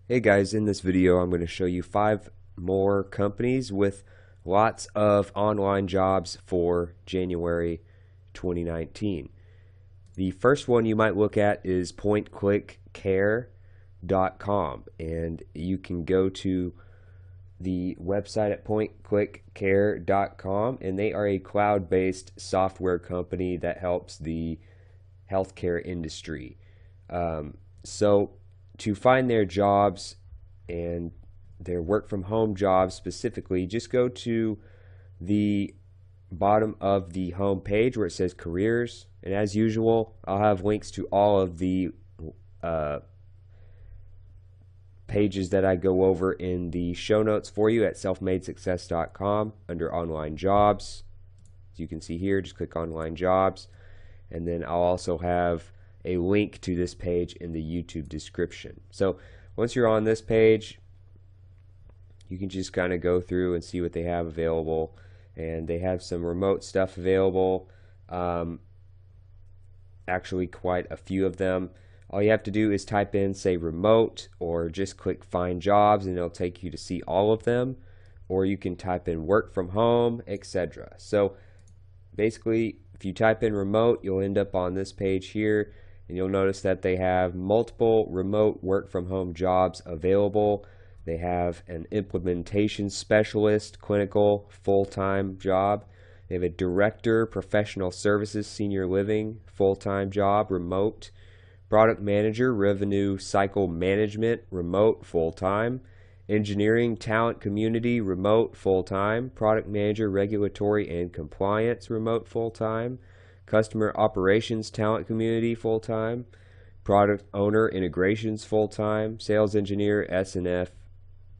Hey guys, in this video I'm going to show you 5 more companies with lots of online jobs for January 2019. The first one you might look at is pointclickcare.com, and you can go to the website at pointclickcare.com, and they are a cloud-based software company that helps the healthcare industry. So to find their jobs and their work from home jobs specifically, just go to the bottom of the home page where it says careers, and as usual I'll have links to all of the pages that I go over in the show notes for you at selfmadesuccess.com under online jobs. As you can see here, just click online jobs, and then I'll also have a link to this page in the YouTube description. So once you're on this page, you can just kind of go through and see what they have available, and they have some remote stuff available, actually quite a few of them. All you have to do is type in, say, remote, or just click find jobs, and it'll take you to see all of them, or you can type in work from home, etc. So basically, if you type in remote, you'll end up on this page here, and you'll notice that they have multiple remote work from home jobs available. They have an implementation specialist, clinical, full-time job. They have a director, professional services, senior living, full-time job, remote. Product manager, revenue cycle management, remote, full-time. Engineering, talent community, remote, full-time. Product manager, regulatory and compliance, remote, full-time. Customer operations, talent community, full-time. Product owner, integrations, full-time. Sales engineer, S&F,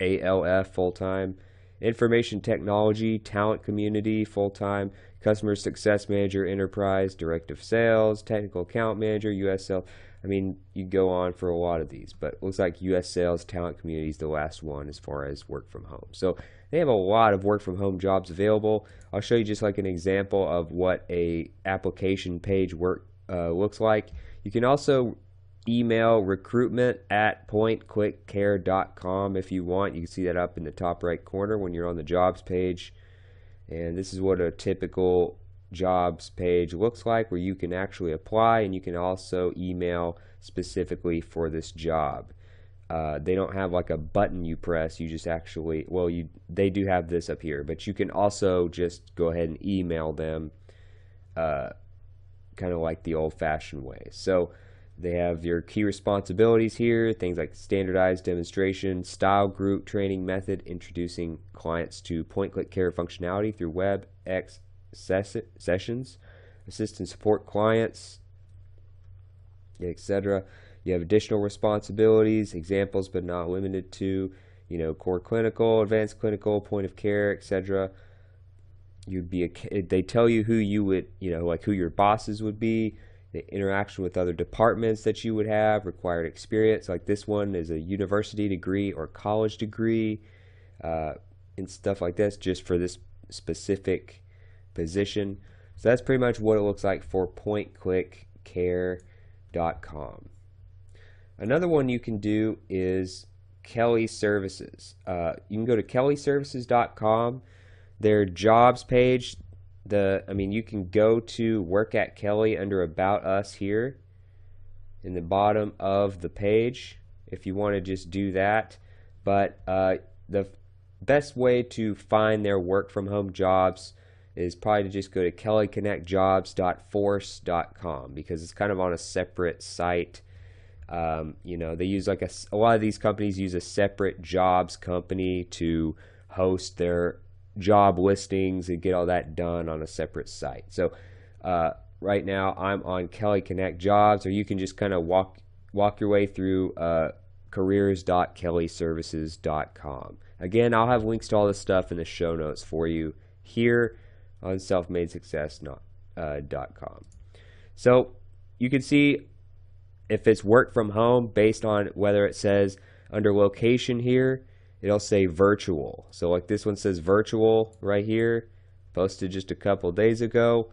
ALF, full-time. Information technology, talent community, full-time. Customer success manager, enterprise, directive sales, technical account manager, US sales. I mean, you go on for a lot of these, but it looks like US sales, talent community is the last one as far as work from home. So they have a lot of work from home jobs available. I'll show you just like an example of what a application page work looks like. You can also email recruitment@pointclickcare.com if you want. You can see that up in the top right corner when you're on the jobs page. And this is what a typical jobs page looks like, where you can actually apply, and you can also email specifically for this job. They don't have like a button you press. You just actually, well, they do have this up here, but you can also just go ahead and email them, kind of like the old-fashioned way. So they have your key responsibilities here, things like standardized demonstration, style group training method, introducing clients to point-click care functionality through WebEx sessions, assist and support clients, etc. You have additional responsibilities, examples but not limited to, core clinical, advanced clinical, point of care, etc. They tell you who you would, like who your bosses would be, the interaction with other departments that you would have, required experience, like this one is a university degree or college degree, and stuff like this, just for this specific position. So that's pretty much what it looks like for pointclickcare.com. Another one you can do is Kelly Services. You can go to kellyservices.com. Their jobs page, you can go to Work at Kelly under About Us here in the bottom of the page if you want to just do that. But the best way to find their work from home jobs is probably to just go to kellyconnectjobs.force.com, because it's kind of on a separate site. They use like a lot of these companies use a separate jobs company to host their job listings and get all that done on a separate site. So right now I'm on Kelly Connect Jobs, or you can just kind of walk your way through careers.kellyservices.com. Again, I'll have links to all this stuff in the show notes for you here on selfmadesuccess.com. So you can see if it's work from home based on whether it says under location here, it'll say virtual. So like this one says virtual right here, posted just a couple days ago.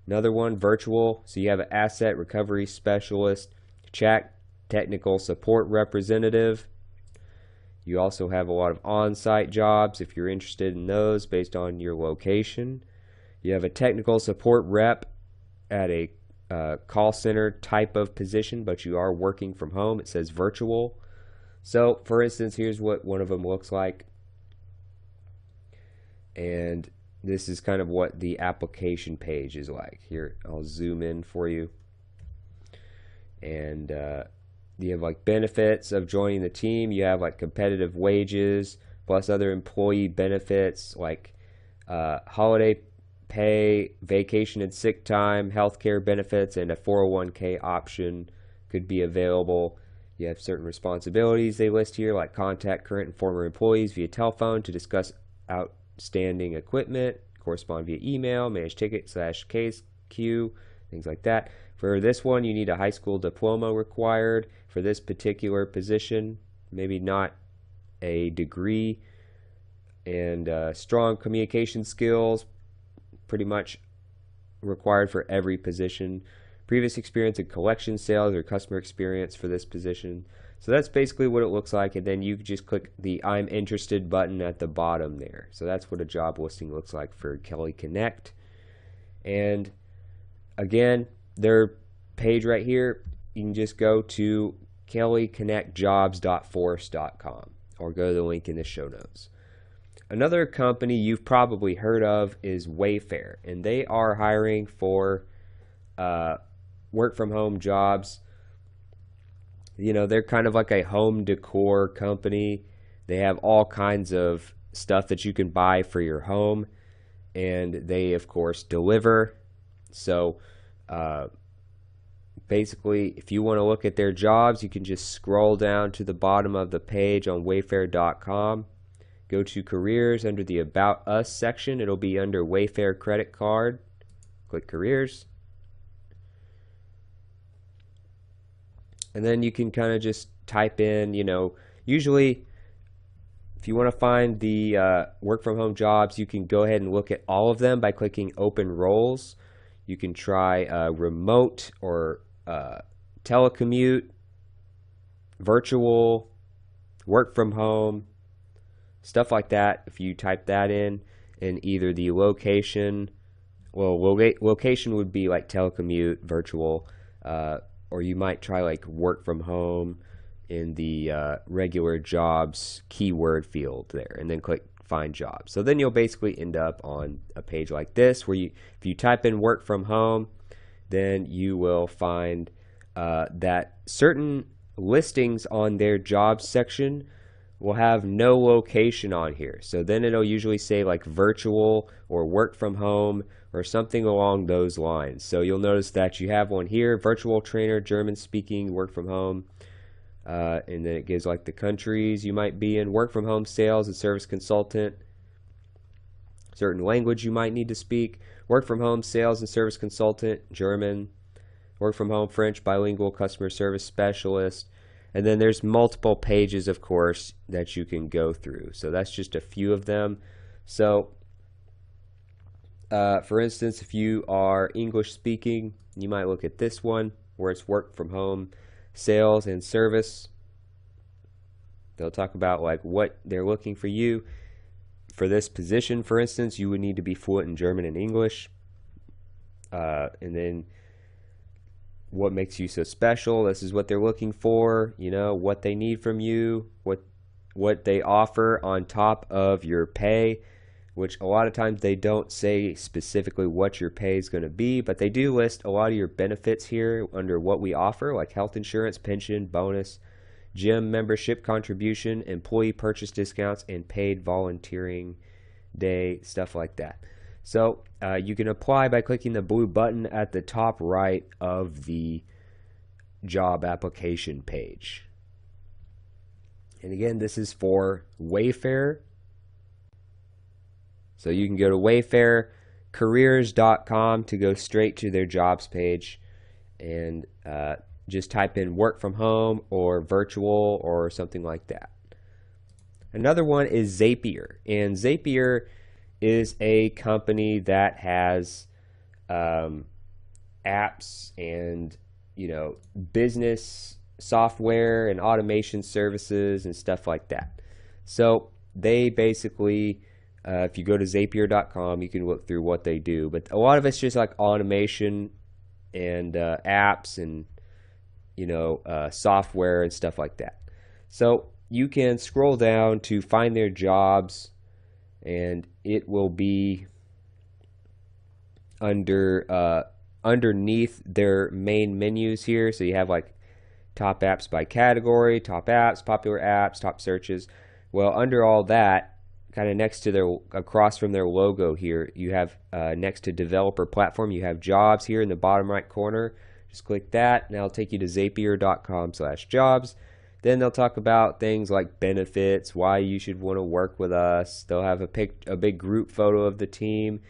Another one, virtual. So you have an asset recovery specialist, chat technical support representative, You also have a lot of on-site jobs if you're interested in those based on your location. You have a technical support rep at a call center type of position, but you are working from home. It says virtual. So, for instance, here's what one of them looks like. And this is kind of what the application page is like. Here, I'll zoom in for you. And you have like benefits of joining the team. You have like competitive wages plus other employee benefits like holiday pay, vacation and sick time, healthcare benefits, and a 401k option could be available. You have certain responsibilities they list here, like contact current and former employees via telephone to discuss outstanding equipment, correspond via email, manage ticket/case queue, things like that. For this one, you need a high school diploma required for this particular position, maybe not a degree, and strong communication skills, pretty much required for every position. Previous experience in collection sales or customer experience for this position. So that's basically what it looks like, and then you just click the I'm interested button at the bottom there. So that's what a job listing looks like for Kelly Connect. And again, their page right here, you can just go to kellyconnectjobs.force.com or go to the link in the show notes. Another company you've probably heard of is Wayfair, and they are hiring for work from home jobs. You know, they're kind of like a home decor company. They have all kinds of stuff that you can buy for your home, and they of course deliver. So basically, if you want to look at their jobs, you can just scroll down to the bottom of the page on wayfair.com. Go to careers under the About Us section. It'll be under Wayfair credit card. Click careers. And then you can kind of just type in, you know, usually if you want to find the work from home jobs, you can go ahead and look at all of them by clicking open roles. You can try remote or telecommute, virtual, work from home, stuff like that. If you type that in either the location, well, location would be like telecommute, virtual, or you might try like work from home in the regular jobs keyword field there, and then click find jobs. So then you'll basically end up on a page like this where if you type in work from home, then you will find that certain listings on their jobs section will have no location on here. So then it'll usually say like virtual or work from home or something along those lines. So you'll notice that you have one here, virtual trainer, German speaking, work from home. And then it gives like the countries you might be in, work from home, sales and service consultant, certain language you might need to speak, work from home, sales and service consultant, German, work from home, French, bilingual customer service specialist. And then there's multiple pages, of course, that you can go through. So that's just a few of them. So, for instance, if you are English speaking, you might look at this one where it's work from home, sales and service. They'll talk about like what they're looking for you. For this position, for instance, you would need to be fluent in German and English. And then what makes you so special. This is what they're looking for, you know, what they need from you, what they offer on top of your pay, which a lot of times they don't say specifically what your pay is going to be, but they do list a lot of your benefits here under what we offer, like health insurance, pension, bonus, gym membership contribution, employee purchase discounts, and paid volunteering day, stuff like that. So you can apply by clicking the blue button at the top right of the job application page. And again, this is for Wayfair. So you can go to wayfaircareers.com to go straight to their jobs page and just type in work from home or virtual or something like that. Another one is Zapier, and Zapier is a company that has apps and, you know, business software and automation services and stuff like that. So they basically, if you go to Zapier.com, you can look through what they do. But a lot of it's just like automation and apps and software and stuff like that. So you can scroll down to find their jobs, and it will be underneath their main menus here. So you have like top apps by category, top apps, popular apps, top searches. Well, under all that, kind of next to their, across from their logo here, you have next to developer platform, you have jobs here in the bottom right corner. Just click that, and that'll take you to Zapier.com/jobs. Then they'll talk about things like benefits, why you should want to work with us. They'll have a big group photo of the team.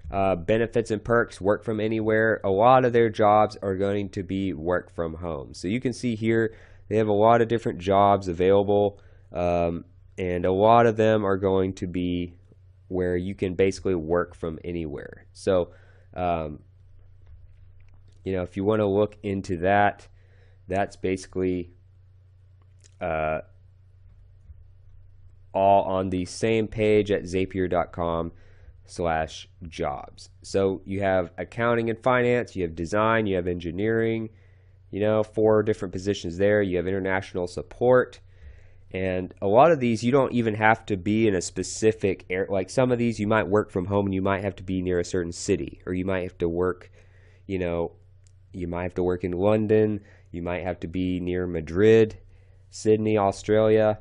Benefits and perks, work from anywhere. A lot of their jobs are going to be work from home. So you can see here they have a lot of different jobs available, and a lot of them are going to be where you can basically work from anywhere. So if you want to look into that, that's basically all on the same page at Zapier.com/jobs. So you have accounting and finance, you have design, you have engineering, 4 different positions there. You have international support, and a lot of these you don't even have to be in a specific area. Like some of these you might work from home and you might have to be near a certain city, or you might have to work, you might have to work in London, you might have to be near Madrid, Sydney, Australia,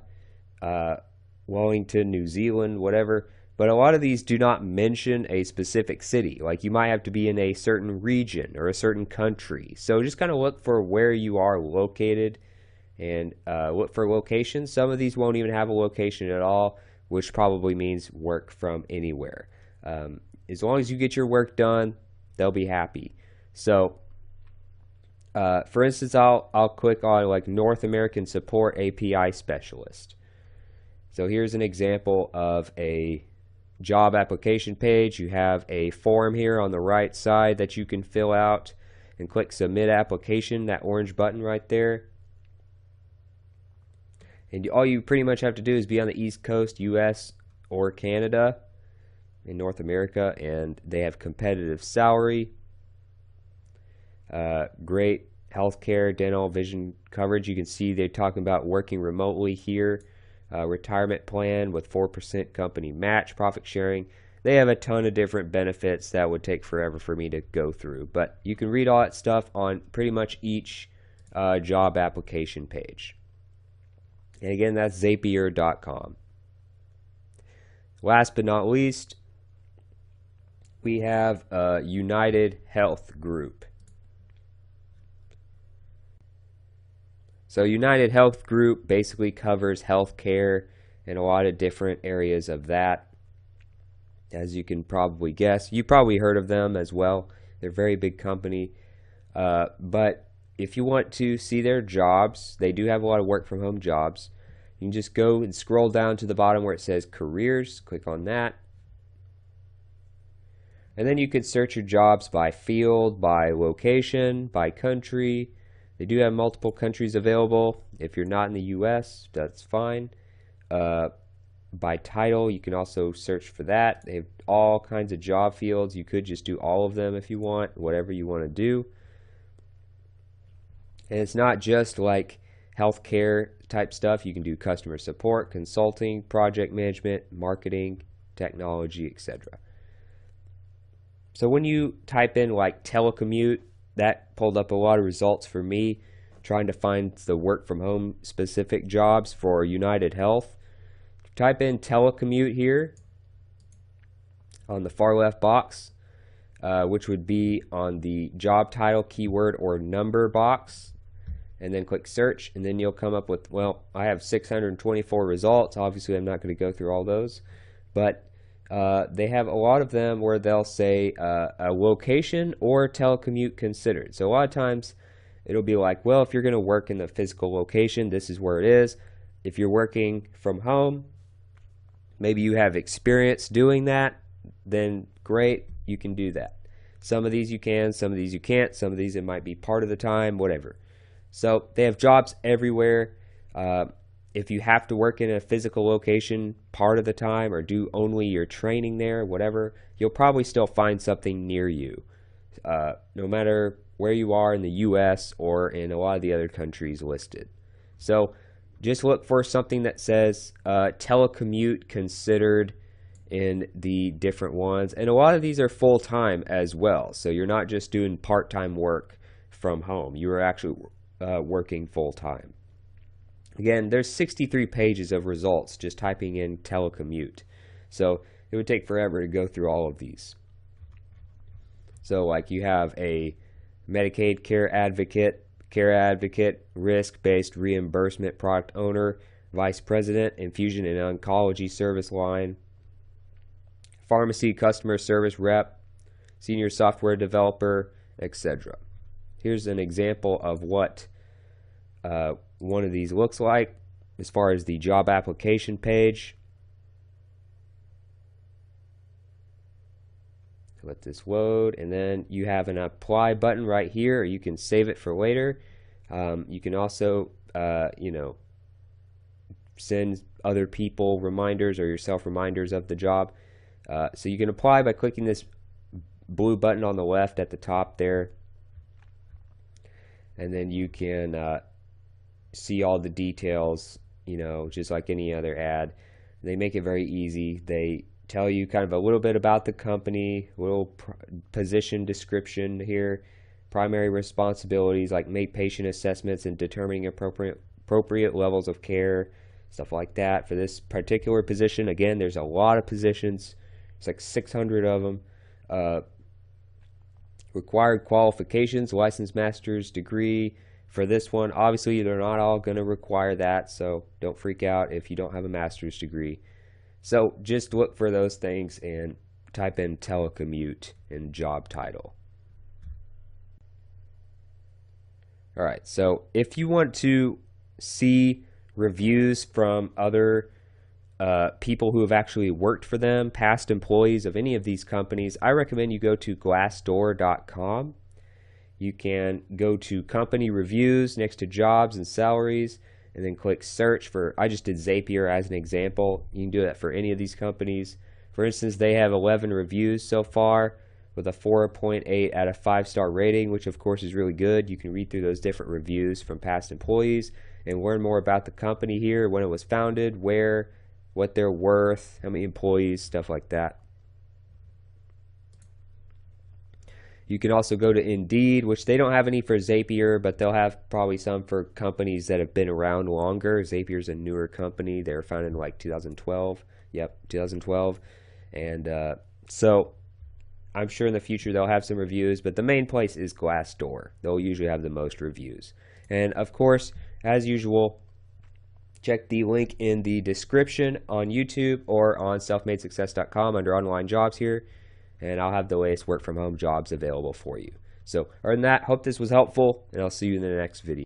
Wellington, New Zealand, whatever. But a lot of these do not mention a specific city. Like you might have to be in a certain region or a certain country. So just kind of look for where you are located and look for locations. Some of these won't even have a location at all, which probably means work from anywhere. As long as you get your work done, they'll be happy. So for instance, I'll click on like North American Support API Specialist. So here's an example of a job application page. You have a form here on the right side that you can fill out and click Submit Application, that orange button right there. And all you pretty much have to do is be on the East Coast, US or Canada in North America, and they have competitive salary, great healthcare, dental, vision coverage. You can see they're talking about working remotely here. Retirement plan with 4% company match, profit sharing. They have a ton of different benefits that would take forever for me to go through, but you can read all that stuff on pretty much each job application page. And again, that's Zapier.com. Last but not least, we have United Health Group. So United Health Group basically covers healthcare and a lot of different areas of that. As you can probably guess, you probably heard of them as well. They're a very big company. But if you want to see their jobs, they do have a lot of work from home jobs. You can just go and scroll down to the bottom where it says careers, click on that. And then you could search your jobs by field, by location, by country. They do have multiple countries available. If you're not in the US, that's fine. By title, you can also search for that. They have all kinds of job fields. You could just do all of them if you want, whatever you want to do. And it's not just like healthcare type stuff. You can do customer support, consulting, project management, marketing, technology, etc. So when you type in like telecommute, that pulled up a lot of results for me trying to find the work from home specific jobs for United Health. Type in telecommute here on the far left box, which would be on the job title, keyword, or number box, and then click search, and then you'll come up with, well, I have 624 results. Obviously I'm not going to go through all those, but they have a lot of them where they'll say a location or telecommute considered. So a lot of times it'll be like, well, if you're going to work in the physical location, this is where it is. If you're working from home, maybe you have experience doing that, then great, you can do that. Some of these you can, some of these you can't, some of these it might be part of the time, whatever. So they have jobs everywhere. if you have to work in a physical location part of the time or do only your training there, whatever, you'll probably still find something near you, no matter where you are in the US or in a lot of the other countries listed. So just look for something that says telecommute considered in the different ones. And a lot of these are full-time as well. So you're not just doing part-time work from home. You are actually working full-time. Again, there's 63 pages of results just typing in telecommute. So it would take forever to go through all of these. So like you have a Medicaid care advocate, risk-based reimbursement product owner, vice president, infusion and oncology service line, pharmacy customer service rep, senior software developer, etc. Here's an example of what one of these looks like as far as the job application page. Let this load, and then you have an apply button right here, or you can save it for later. You can also send other people reminders or yourself reminders of the job. So you can apply by clicking this blue button on the left at the top there, and then you can see all the details, just like any other ad. They make it very easy. They tell you kind of a little bit about the company, little position description here, primary responsibilities like make patient assessments and determining appropriate levels of care, stuff like that. For this particular position, again, there's a lot of positions. It's like 600 of them. Required qualifications, licensed master's degree. For this one, obviously they're not all going to require that, so don't freak out if you don't have a master's degree. So just look for those things and type in telecommute in job title. Alright, so if you want to see reviews from other people who have actually worked for them, past employees of any of these companies, I recommend you go to Glassdoor.com. You can go to company reviews next to jobs and salaries, and then click search for, I just did Zapier as an example. You can do that for any of these companies. For instance, they have 11 reviews so far with a 4.8 out of 5-star rating, which of course is really good. You can read through those different reviews from past employees and learn more about the company here, when it was founded, where, what they're worth, how many employees, stuff like that. You can also go to Indeed, which they don't have any for Zapier, but they'll have probably some for companies that have been around longer. Zapier's a newer company. They were founded in like 2012. Yep, 2012. And so I'm sure in the future they'll have some reviews, but the main place is Glassdoor. They'll usually have the most reviews. And of course, as usual, check the link in the description on YouTube or on selfmadesuccess.com under online jobs here, and I'll have the latest work from home jobs available for you. So other than that, hope this was helpful, and I'll see you in the next video.